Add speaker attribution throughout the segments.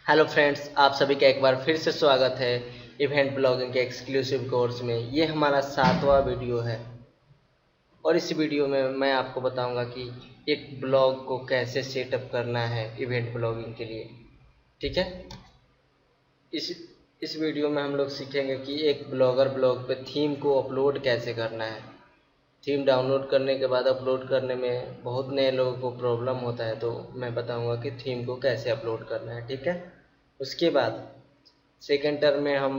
Speaker 1: Hello friends, आप सभी का एक बार फिर से स्वागत है इवेंट ब्लॉगिंग के एक्सक्लूसिव कोर्स में। ये हमारा 7वां वीडियो है और इस वीडियो में मैं आपको बताऊंगा कि एक ब्लॉग को कैसे सेटअप करना है इवेंट ब्लॉगिंग के लिए। ठीक है। इस इस वीडियो में हम लोग सीखेंगे कि एक ब्लॉगर ब्लॉग पे थीम को अपलोड कैसे करना है। थीम डाउनलोड करने के बाद अपलोड करने में बहुत नए लोगों को प्रॉब्लम होता है, तो मैं बताऊंगा कि थीम को कैसे अपलोड करना है। ठीक है। उसके बाद सेकेंड टर्म में हम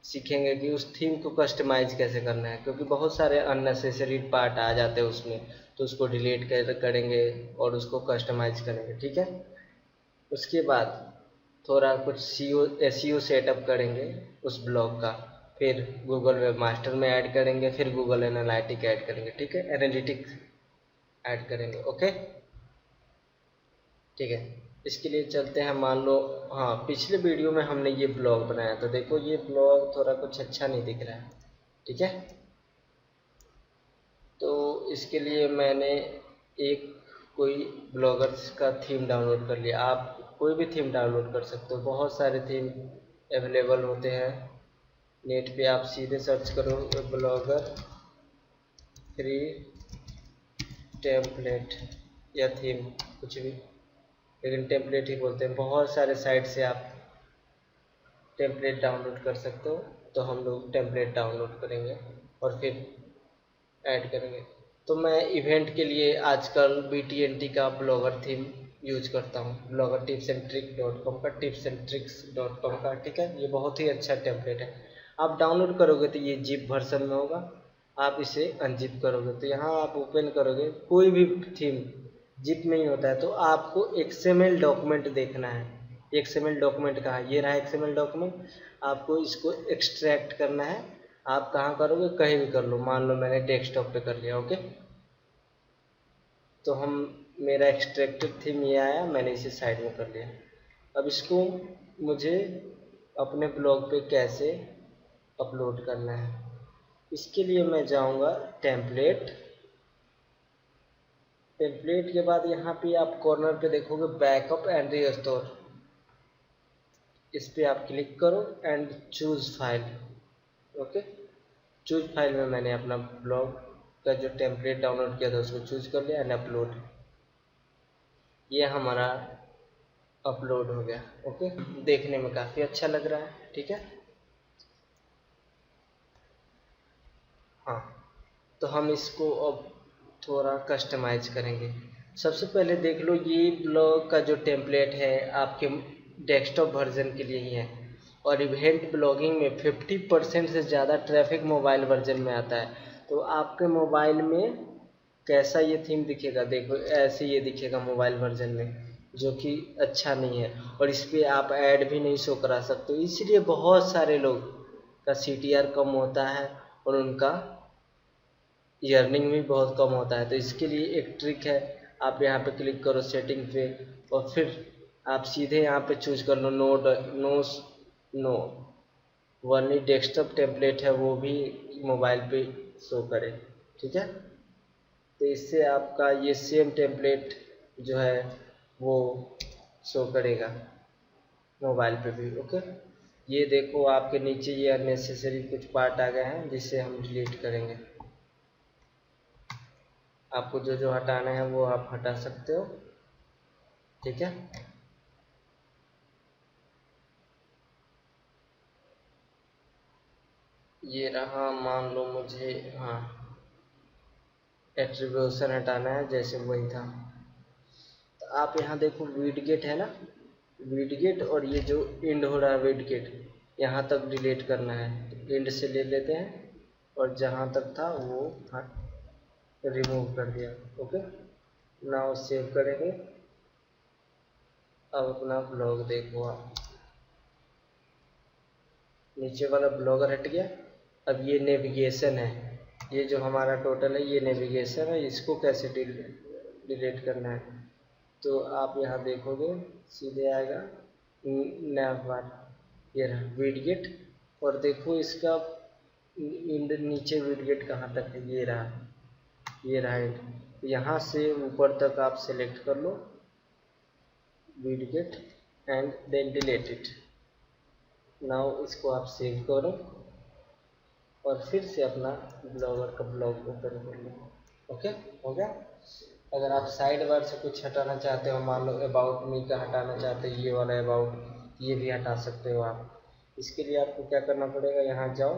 Speaker 1: सीखेंगे कि उस थीम को कस्टमाइज कैसे करना है, क्योंकि बहुत सारे अननेसेसरी पार्ट आ जाते हैं उसमें, तो उसको डिलीट करेंगे और उसको कस्टमाइज करेंगे। ठीक है। उसके बाद थोड़ा कुछ एसईओ सेटअप करेंगे उस ब्लॉग का, फिर गूगल वेब मास्टर में ऐड करेंगे, फिर गूगल एनालिटिक ऐड करेंगे। ठीक है, एनालिटिक्स ऐड करेंगे। ओके, ठीक है। इसके लिए चलते हैं, मान लो हाँ, पिछले वीडियो में हमने ये ब्लॉग बनाया, तो देखो ये ब्लॉग थोड़ा कुछ अच्छा नहीं दिख रहा है। ठीक है। तो इसके लिए मैंने एक कोई ब्लॉगर्स का थीम डाउनलोड कर लिया। आप कोई भी थीम डाउनलोड कर सकते हो, बहुत सारे थीम अवेलेबल होते हैं नेट पे। आप सीधे सर्च करो ब्लॉगर फ्री टेम्पलेट या थीम, कुछ भी, लेकिन टेम्पलेट ही बोलते हैं। बहुत सारे साइट से आप टेम्पलेट डाउनलोड कर सकते हो, तो हम लोग टेम्पलेट डाउनलोड करेंगे और फिर ऐड करेंगे। तो मैं इवेंट के लिए आजकल BTNT का ब्लॉगर थीम यूज करता हूँ, ब्लॉगर टिप्स एंड ट्रिक.com का, टिप्स एंड ट्रिक्स.com का। ठीक है, ये बहुत ही अच्छा टेम्पलेट है। आप डाउनलोड करोगे तो ये जिप वर्जन में होगा, आप इसे अनजिप करोगे तो यहाँ आप ओपन करोगे, कोई भी थीम जिप में ही होता है, तो आपको XML डॉक्यूमेंट देखना है। XML डॉक्यूमेंट कहाँ है? ये रहा XML डॉक्यूमेंट। आपको इसको एक्सट्रैक्ट करना है। आप कहाँ करोगे? कहीं भी कर लो, मान लो मैंने डेस्कटॉप पे कर लिया। ओके, तो हम मेरा एक्सट्रैक्टेड थीम ये आया, मैंने इसे साइड में कर लिया। अब इसको मुझे अपने ब्लॉग पे कैसे अपलोड करना है, इसके लिए मैं जाऊंगा टेम्पलेट। टेम्पलेट के बाद यहाँ पे आप कॉर्नर पे देखोगे बैकअप एंड रिस्टोर, इस पे आप क्लिक करो and choose file. Okay, choose file में मैंने अपना ब्लॉग का जो टेम्पलेट डाउनलोड किया था उसको चूज कर लिया एंड अपलोड। ये हमारा अपलोड हो गया। ओके, देखने में काफ़ी अच्छा लग रहा है। ठीक है। हाँ, तो हम इसको अब थोड़ा कस्टमाइज करेंगे। सबसे पहले देख लो, ये ब्लॉग का जो टेम्पलेट है आपके डेस्कटॉप वर्जन के लिए ही है, और इवेंट ब्लॉगिंग में 50% से ज़्यादा ट्रैफिक मोबाइल वर्जन में आता है। तो आपके मोबाइल में कैसा ये थीम दिखेगा? देखो ऐसे ये दिखेगा मोबाइल वर्जन में, जो कि अच्छा नहीं है, और इस पर आप ऐड भी नहीं शो करा सकते। इसलिए बहुत सारे लोग का CTR कम होता है और उनका अर्निंग भी बहुत कम होता है। तो इसके लिए एक ट्रिक है, आप यहाँ पे क्लिक करो सेटिंग पे, और फिर आप सीधे यहाँ पे चूज कर लो no no no only desktop template है, वो भी मोबाइल पे शो करे। ठीक है, तो इससे आपका ये सेम टेम्पलेट जो है वो शो करेगा मोबाइल पे भी। ओके, ये देखो आपके नीचे ये अननेसेसरी कुछ पार्ट आ गए हैं, जिससे हम डिलीट करेंगे। आपको जो जो हटाना है वो आप हटा सकते हो। ठीक है। ये रहा, मान लो मुझे, हाँ, एट्रीब्यूशन हटाना है, जैसे वही था। तो आप यहाँ देखो विडगेट है ना, विडगेट, और ये जो एंड हो रहा है विडगेट, यहाँ तक डिलीट करना है। तो एंड से ले लेते हैं और जहाँ तक था वो रिमूव कर दिया। ओके, नाउ सेव करेंगे। अब अपना ब्लॉग देखो आप, नीचे वाला ब्लॉगर हट गया। अब ये नेविगेशन है, ये जो हमारा टोटल है ये नेविगेशन है, इसको कैसे डिलीट करना है? तो आप यहाँ देखोगे सीधे आएगा नैव बार, ये रहा विडगेट, और देखो इसका नीचे विडगेट कहाँ तक है, ये रहा, ये रहा एंड। यहाँ से ऊपर तक आप सेलेक्ट कर लो widget and then delete it. Now इसको आप सेव करो और फिर से अपना ब्लॉगर का ब्लॉग ओपन कर लो। ओके, हो गया। अगर आप साइड बार से कुछ हटाना चाहते हो, मान लो अबाउट मी का हटाना चाहते हो, ये वाला अबाउट, ये भी हटा सकते हो आप। इसके लिए आपको क्या करना पड़ेगा, यहाँ जाओ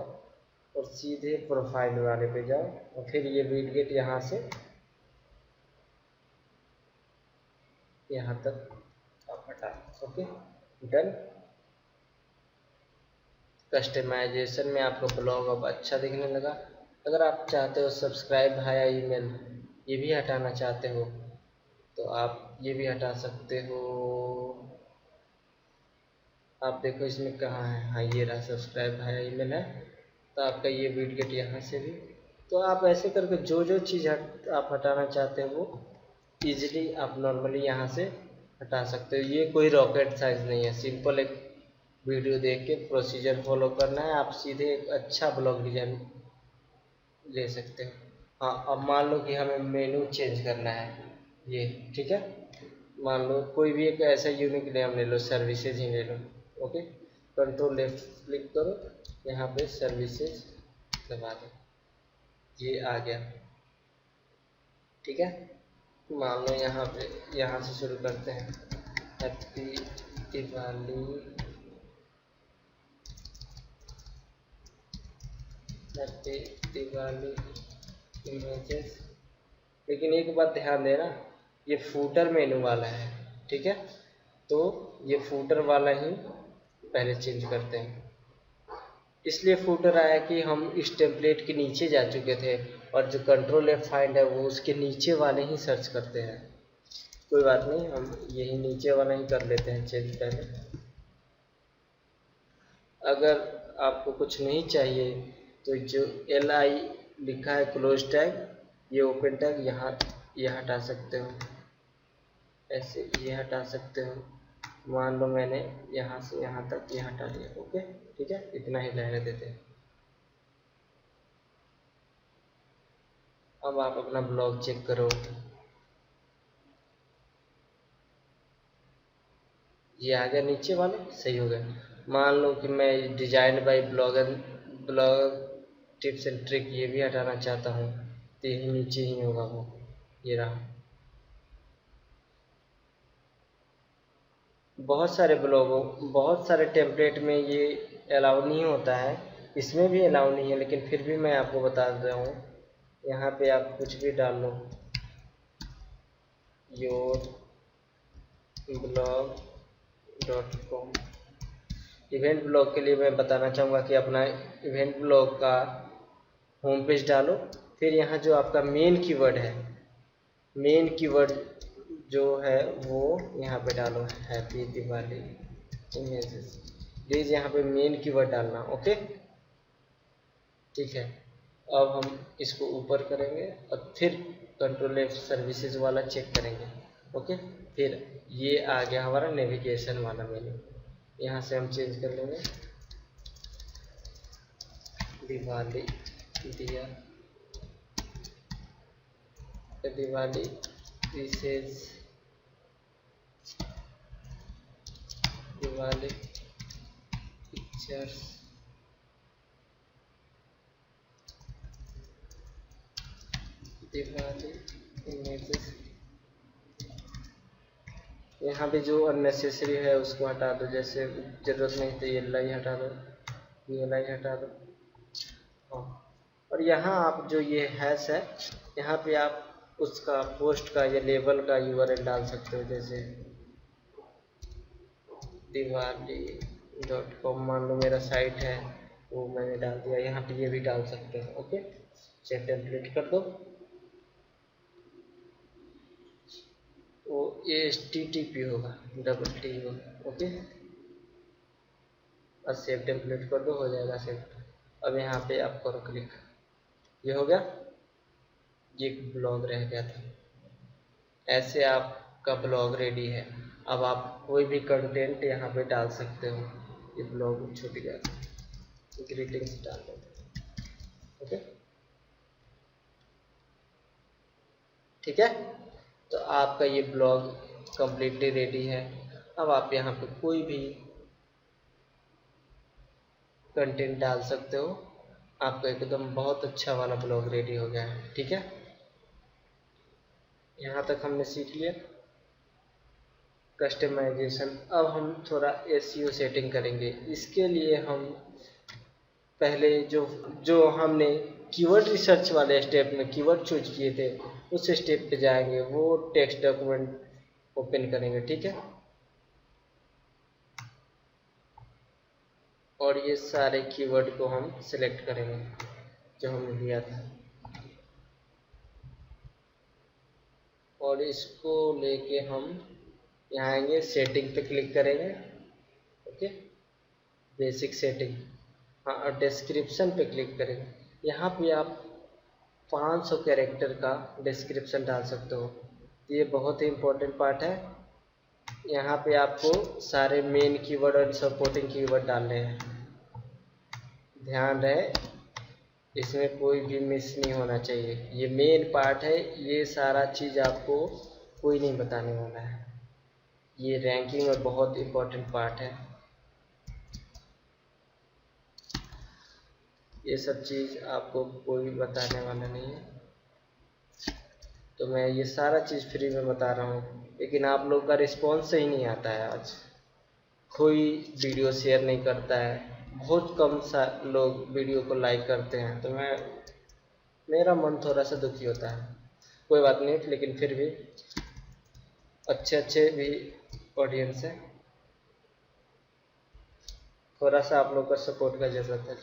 Speaker 1: और सीधे प्रोफाइल वाले पे जाओ और फिर ये विडगेट यहाँ से यहाँ तक आप हटा। Okay, done. कस्टमाइजेशन में आपका ब्लॉग अब अच्छा दिखने लगा। अगर आप चाहते हो सब्सक्राइब हाया ईमेल ये भी हटाना चाहते हो तो आप ये भी हटा सकते हो। आप देखो इसमें कहाँ है, हाँ ये रहा, सब्सक्राइब हाया ईमेल है। तो आपका ये विडगेट यहाँ से भी। तो आप ऐसे करके जो जो चीज़ आप हटाना चाहते हो वो ईजिली आप नॉर्मली यहाँ से हटा सकते हो। ये कोई रॉकेट साइंस नहीं है, सिंपल एक वीडियो देख के प्रोसीजर फॉलो करना है, आप सीधे एक अच्छा ब्लॉग डिजाइन ले सकते हो। हाँ, अब मान लो कि हमें मेनू चेंज करना है, ये ठीक है। मान लो कोई भी एक ऐसा यूनिक नेम ले लो, सर्विसेज ही ले लो। ओके, कंट्रोल लेफ्ट क्लिक करो, यहाँ पे सर्विसेज दबा दो, ये आ गया। ठीक है, मान लो यहाँ पे, यहाँ से शुरू करते हैं, happy Diwali, happy Diwali images. लेकिन एक बात ध्यान देना, ये फूटर मेनू वाला है, ठीक है। तो ये फूटर वाला ही पहले चेंज करते हैं। इसलिए फूटर आया कि हम इस टेम्पलेट के नीचे जा चुके थे और जो कंट्रोल एफ फाइंड है वो उसके नीचे वाले ही सर्च करते हैं। कोई बात नहीं, हम यही नीचे वाला ही कर लेते हैं चेंज पहले। अगर आपको कुछ नहीं चाहिए तो जो LI लिखा है क्लोज टैग, ये ओपन टैग यहाँ ये हटा सकते हो, ऐसे ये हटा सकते हो। मान लो मैंने यहाँ से यहाँ तक ये हटा लिया। ओके, ठीक है, इतना ही रहने देते हैं। अब आप अपना ब्लॉग चेक करो, ये आ गया नीचे वाले, सही हो गया। मान लो कि मैं design by blogger, blog tips and trick ये भी हटाना चाहता हूँ तो यही नीचे ही होगा वो, ये रहा। बहुत सारे ब्लॉगों, बहुत सारे टेम्पलेट में ये अलाउ नहीं होता है, इसमें भी अलाउ नहीं है, लेकिन फिर भी मैं आपको बता रहा हूँ। यहाँ पे आप कुछ भी डाल लो, yourblog.com। इवेंट ब्लॉग के लिए मैं बताना चाहूँगा कि अपना इवेंट ब्लॉग का होम पेज डालो, फिर यहाँ जो आपका मेन कीवर्ड है, मेन कीवर्ड जो है वो यहाँ पे डालो, हैप्पी दिवाली इमेजेस। प्लीज़ यहाँ पे मेन कीवर्ड डालना। ओके, ठीक है। अब हम इसको ऊपर करेंगे और फिर कंट्रोल एफ सर्विसेज वाला चेक करेंगे। ओके, फिर ये आ गया हमारा नेविगेशन वाला मेन्यू, यहाँ से हम चेंज कर लेंगे, दिवाली दिया, दिवाली विशेष, दिवाली पिक्चर्स, दिवाली इमेजेस। यहाँ पे जो अननेसेसरी है उसको हटा दो, जैसे ज़रूरत नहीं तो ये लाई हटा दो, ये लाई हटा दो। हाँ, और यहाँ आप जो ये हैश है, यहाँ पे आप उसका पोस्ट का या लेबल का URL डाल सकते हो, जैसे दिवाली.com मान लो मेरा साइट है, वो मैंने डाल दिया, यहाँ पे ये भी डाल सकते हो। ओके, चेक टेम्पलेट कर दो, वो HTTP होगा, डबल टी होगा। ओके, और सेव टेम्पलेट कर दो, हो जाएगा सेव। अब यहाँ पे आप करो क्लिक, ये हो गया, ये ब्लॉग रह गया था। ऐसे आपका ब्लॉग रेडी है। अब आप कोई भी कंटेंट यहाँ पे डाल सकते हो। ये ब्लॉग छूट गया, ग्रीटिंग्स डाल दो। ओके, ठीक है, तो आपका ये ब्लॉग कंप्लीटली रेडी है। अब आप यहाँ पे कोई भी कंटेंट डाल सकते हो, आपका एकदम बहुत अच्छा वाला ब्लॉग रेडी हो गया है। ठीक है, यहाँ तक हमने सीख लिया कस्टमाइजेशन। अब हम थोड़ा एसईओ सेटिंग करेंगे। इसके लिए हम पहले जो जो हमने कीवर्ड रिसर्च वाले स्टेप में कीवर्ड चूज किए थे उस स्टेप पे जाएंगे, वो टेक्स्ट डॉक्यूमेंट ओपन करेंगे। ठीक है, और ये सारे कीवर्ड को हम सिलेक्ट करेंगे जो हमने लिया था, और इसको लेके हम यहाँ आएंगे, सेटिंग पे क्लिक करेंगे। ओके, बेसिक सेटिंग, हाँ, और डिस्क्रिप्शन पे क्लिक करेंगे। यहाँ पे आप 500 कैरेक्टर का डिस्क्रिप्शन डाल सकते हो। ये बहुत ही इम्पोर्टेंट पार्ट है। यहाँ पे आपको सारे मेन कीवर्ड और सपोर्टिंग कीवर्ड डालने हैं। ध्यान रहे इसमें कोई भी मिस नहीं होना चाहिए, ये मेन पार्ट है। ये सारा चीज़ आपको कोई नहीं बताने वाला है, ये रैंकिंग में बहुत इम्पोर्टेंट पार्ट है। ये सब चीज़ आपको कोई बताने वाला नहीं है, तो मैं ये सारा चीज़ फ्री में बता रहा हूँ। लेकिन आप लोग का रिस्पॉन्स सही नहीं आता है, आज कोई वीडियो शेयर नहीं करता है, बहुत कम सा लोग वीडियो को लाइक करते हैं, तो मेरा मन थोड़ा सा दुखी होता है। कोई बात नहीं, लेकिन फिर भी अच्छे भी ऑडियंस है, थोड़ा सा आप लोग का सपोर्ट का ज़रूरत है।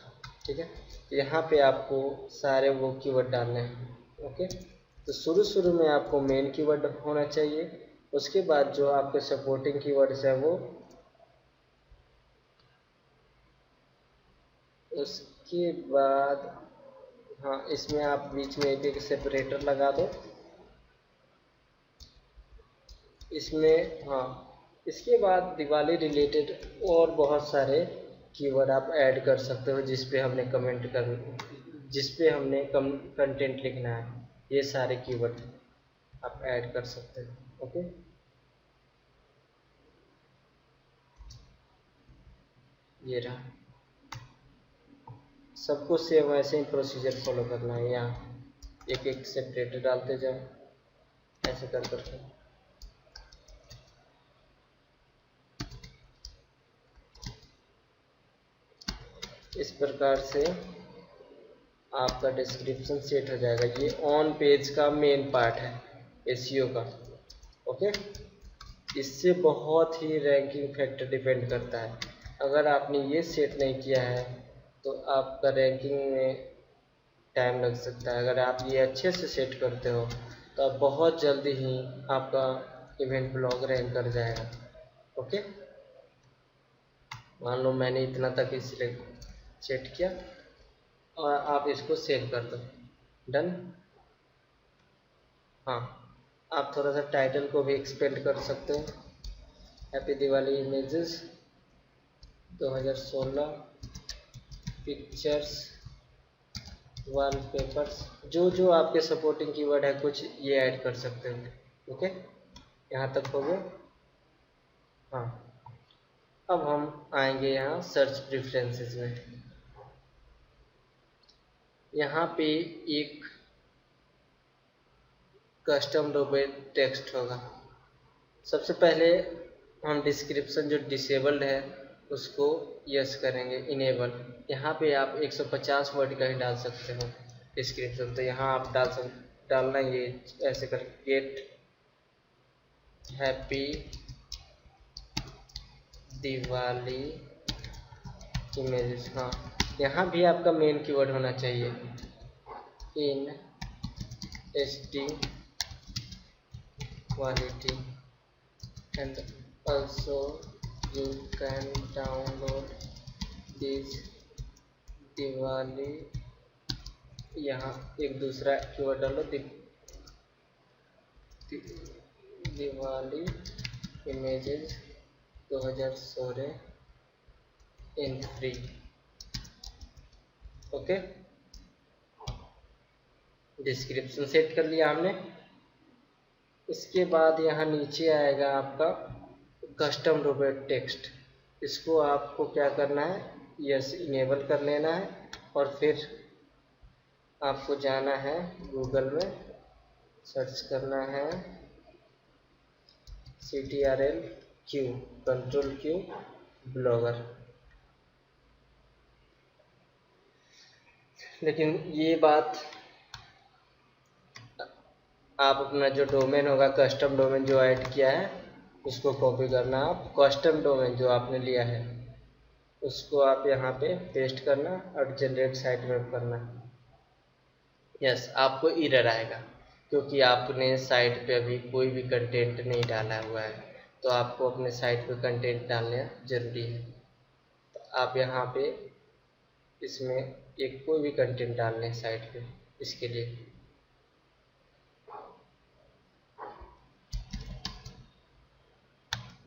Speaker 1: ठीक है, यहाँ पे आपको सारे वो कीवर्ड डालने हैं। ओके, तो शुरू में आपको मेन कीवर्ड होना चाहिए, उसके बाद जो आपके सपोर्टिंग कीवर्ड्स है वो, उसके बाद हाँ, इसमें आप बीच में एक सेपरेटर लगा दो इसमें। हाँ, इसके बाद दिवाली रिलेटेड और बहुत सारे कीवर्ड आप ऐड कर सकते हो, जिस पे हमने कंटेंट लिखना है, ये सारे कीवर्ड आप ऐड कर सकते हो। ओके, ये रहा, सबको सेम वैसे ही प्रोसीजर फॉलो करना है। यहाँ एक एक सेपरेटर डालते जाओ, ऐसे कर करके। इस प्रकार से आपका डिस्क्रिप्शन सेट हो जाएगा। ये ऑन पेज का मेन पार्ट है एसईओ का। ओके, इससे बहुत ही रैंकिंग फैक्टर डिपेंड करता है। अगर आपने ये सेट नहीं किया है तो आपका रैंकिंग में टाइम लग सकता है। अगर आप ये अच्छे से सेट करते हो तो आप बहुत जल्दी ही आपका इवेंट ब्लॉग रैंक कर जाएगा। ओके, मान लो मैंने इतना तक इसलिए सेट किया और आप इसको सेव कर दो। डन। हाँ, आप थोड़ा सा टाइटल को भी एक्सपेंड कर सकते हो। Happy Diwali images 2016 pictures wallpapers, जो आपके सपोर्टिंग कीवर्ड है कुछ ये ऐड कर सकते हो। ओके, यहाँ तक हो गया। हाँ, अब हम आएंगे यहाँ सर्च प्रेफरेंसेस में। यहाँ पे एक कस्टम डोमेन टेक्स्ट होगा। सबसे पहले हम डिस्क्रिप्शन जो डिसेबल्ड है उसको यस करेंगे, इनेबल। यहाँ पे आप 150 वर्ड का ही डाल सकते हो डिस्क्रिप्शन, तो यहाँ आप डालना ये ऐसे कर, गेट हैप्पी दिवाली इमेजेस। हाँ, यहाँ भी आपका मेन कीवर्ड होना चाहिए इन HD quality and also you can download this Diwali. यहाँ एक दूसरा कीवर्ड डालो, Diwali images 2016 in free. Okay, description set कर लिया हमने। इसके बाद यहाँ नीचे आएगा आपका कस्टम डोमेन टेक्स्ट, इसको आपको क्या करना है, यस इनेबल कर लेना है। और फिर आपको जाना है गूगल में, सर्च करना है CTRL-Q, Ctrl-Q ब्लॉगर। लेकिन ये बात, आप अपना जो डोमेन होगा, कस्टम डोमेन जो ऐड किया है उसको कॉपी करना। आप कस्टम डोमेन जो आपने लिया है उसको आप यहाँ पे पेस्ट करना और जनरेट साइट मैप करना। यस, आपको एरर आएगा क्योंकि आपने साइट पे अभी कोई भी कंटेंट नहीं डाला हुआ है, तो आपको अपने साइट पे कंटेंट डालना जरूरी है। तो आप यहाँ पे इसमें एक कोई भी कंटेंट डालने हैं साइट पे, इसके लिए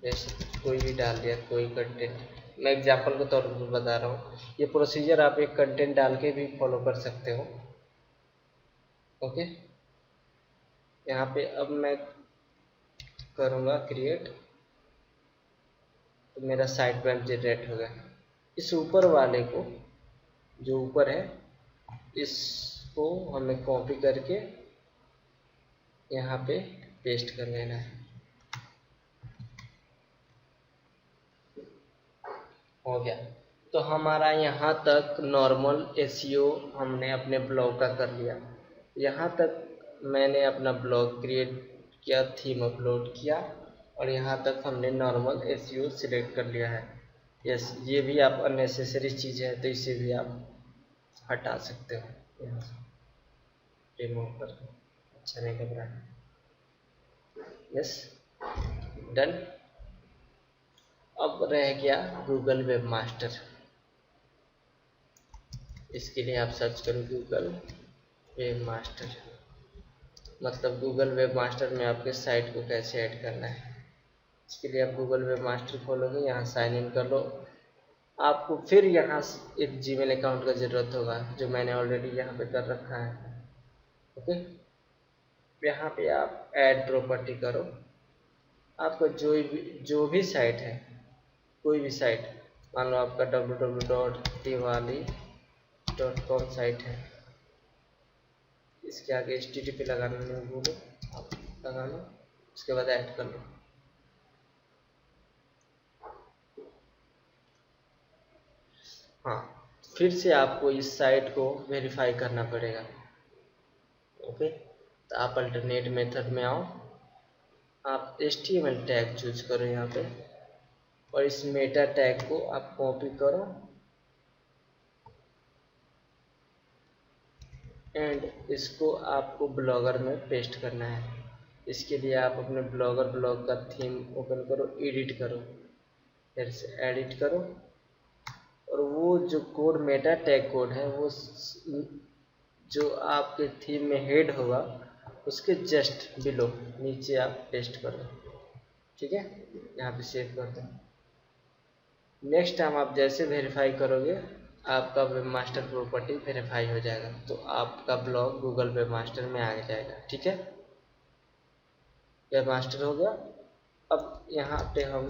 Speaker 1: जैसे कोई भी डाल दिया, कोई कंटेंट। मैं एग्जांपल के तौर पर बता रहा हूँ, ये प्रोसीजर आप एक कंटेंट डाल के भी फॉलो कर सकते हो। ओके, यहाँ पे अब मैं करूँगा क्रिएट, तो मेरा साइट मैप जनरेट हो गया। इस ऊपर वाले को, जो ऊपर है, इसको हमें कॉपी करके यहाँ पे पेस्ट कर लेना है। हो गया। तो हमारा यहाँ तक नॉर्मल एसईओ हमने अपने ब्लॉग का कर लिया। यहाँ तक मैंने अपना ब्लॉग क्रिएट किया, थीम अपलोड किया, और यहाँ तक हमने नॉर्मल एसईओ सिलेक्ट कर लिया है। यस, ये भी आप अननेसेसरी चीज़ है तो इसे भी आप हटा सकते हो, यहाँ से रिमूव कर, अच्छा नहीं लग रहा है। Yes, done. अब रह गया गूगल वेब मास्टर। इसके लिए आप सर्च करो गूगल वेब मास्टर, मतलब गूगल वेब मास्टर में आपके साइट को कैसे ऐड करना है। इसके लिए आप गूगल वेब मास्टर खोलोगे, यहाँ साइन इन कर लो। आपको फिर यहाँ एक जीमेल अकाउंट का ज़रूरत होगा, जो मैंने ऑलरेडी यहाँ पे कर रखा है। ओके, यहाँ पे आप ऐड प्रॉपर्टी करो। आपका जो भी साइट है, कोई भी साइट, मान लो आपका www.diwali.com साइट है, इसके आगे HTTP लगाना नहीं भूलो, आप लगा लो, उसके बाद ऐड कर लो। हाँ, फिर से आपको इस साइट को वेरीफाई करना पड़ेगा। ओके, तो आप अल्टरनेट मेथड में आओ, आप HTML टैग चूज करो यहाँ पे, और इस मेटा टैग को आप कॉपी करो एंड इसको आपको ब्लॉगर में पेस्ट करना है। इसके लिए आप अपने ब्लॉग का थीम ओपन करो, एडिट करो, फिर से एडिट करो, और वो जो कोड मेटा टैग कोड है वो जो आपके थीम में हेड होगा उसके जस्ट बिलो नीचे आप पेस्ट कर दो। ठीक है, यहाँ पे सेव कर दो। नेक्स्ट टाइम आप जैसे वेरीफाई करोगे, आपका वेब मास्टर प्रॉपर्टी वेरीफाई हो जाएगा, तो आपका ब्लॉग गूगल वेब मास्टर में आ जाएगा। ठीक है, वेब मास्टर हो गया। अब यहाँ पे हम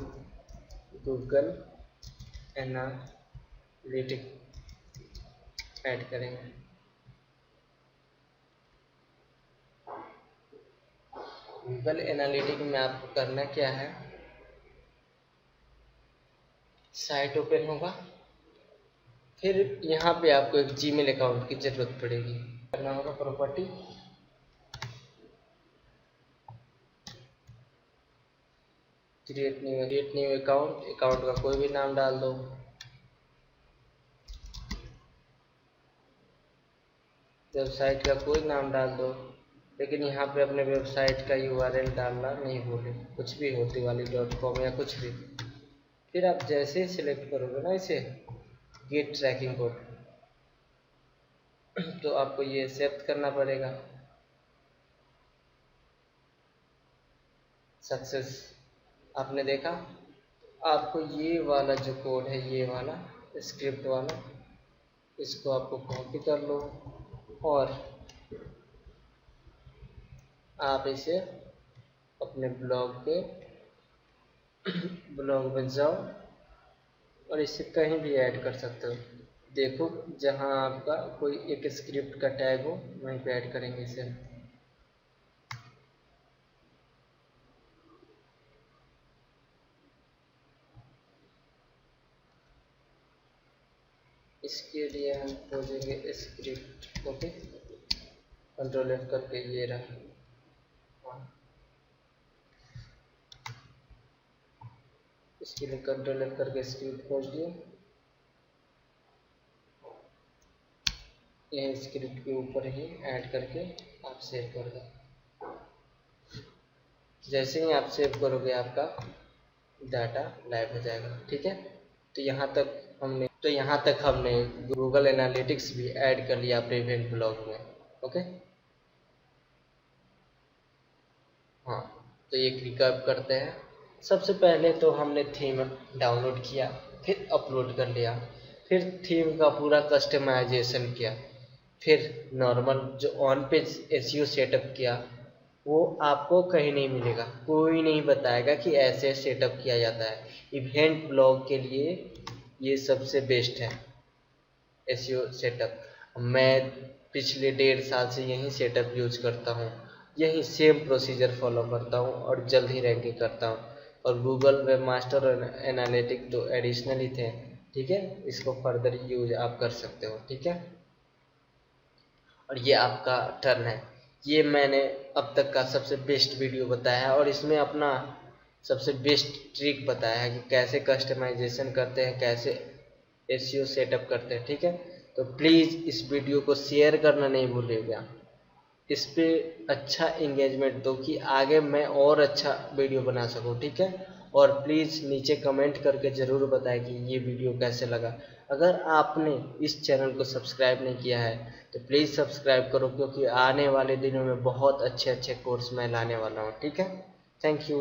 Speaker 1: गूगल एनालिटिक ऐड करेंगे। गूगल एनालिटिक में आपको करना क्या है, साइट ओपन होगा, फिर यहाँ पे आपको एक जीमेल अकाउंट की जरूरत पड़ेगी। करना होगा प्रॉपर्टी, क्रिएट न्यू अकाउंट का कोई भी नाम डाल दो, वेबसाइट का कोई नाम डाल दो, लेकिन यहाँ पे अपने वेबसाइट का URL डालना नहीं भूले, कुछ भी हो, diwali.com या कुछ भी। फिर आप जैसे ही सिलेक्ट करोगे ना इसे, गेट ट्रैकिंग कोड, तो आपको ये एक्सेप्ट करना पड़ेगा। सक्सेस, आपने देखा, आपको ये वाला जो कोड है, ये वाला स्क्रिप्ट वाला, इसको आपको कॉपी कर लो और आप इसे अपने ब्लॉग पे ब्लॉग में जाओ और इसे कहीं भी ऐड कर सकते हो। देखो जहाँ आपका कोई एक स्क्रिप्ट का टैग हो वहीं पे ऐड करेंगे इसे। इसके लिए हम खोजेंगे स्क्रिप्ट। ओके, कंट्रोल एफ करके ये रहा। हाँ, इसके लिए कंट्रोल एफ करके स्क्रिप्ट खोज दिए। यह स्क्रिप्ट के ऊपर ही ऐड करके आप सेव कर दो। जैसे ही आप सेव करोगे आपका डाटा लाइव हो जाएगा। ठीक है, तो यहाँ तक हमने गूगल एनालिटिक्स भी ऐड कर लिया अपने इवेंट ब्लॉग में। ओके, हाँ, तो ये क्लिकअप करते हैं। सबसे पहले तो हमने थीम डाउनलोड किया, फिर अपलोड कर लिया, फिर थीम का पूरा कस्टमाइजेशन किया, फिर नॉर्मल जो ऑन पेज एसईओ सेटअप किया। वो आपको कहीं नहीं मिलेगा, कोई नहीं बताएगा कि ऐसे सेटअप किया जाता है। इवेंट ब्लॉग के लिए ये सबसे बेस्ट है एसईओ सेटअप। मैं पिछले 1.5 साल से यही सेटअप यूज करता हूँ, यही सेम प्रोसीजर फॉलो करता हूँ और जल्द ही रैंकिंग करता हूँ। और गूगल वेब मास्टर और एनालिटिक तो एडिशनल ही थे। ठीक है, इसको फर्दर यूज आप कर सकते हो। ठीक है, और ये आपका टर्न है। ये मैंने अब तक का सबसे बेस्ट वीडियो बताया है और इसमें अपना सबसे बेस्ट ट्रिक बताया है कि कैसे कस्टमाइजेशन करते हैं, कैसे एसईओ सेटअप करते हैं। ठीक है, तो प्लीज़ इस वीडियो को शेयर करना नहीं भूलिएगा। इस पे अच्छा इंगेजमेंट दो कि आगे मैं और अच्छा वीडियो बना सकूं। ठीक है, और प्लीज़ नीचे कमेंट करके ज़रूर बताएं कि ये वीडियो कैसे लगा। अगर आपने इस चैनल को सब्सक्राइब नहीं किया है तो प्लीज़ सब्सक्राइब करो, क्योंकि आने वाले दिनों में बहुत अच्छे अच्छे कोर्स मैं लाने वाला हूँ। ठीक है, थैंक यू।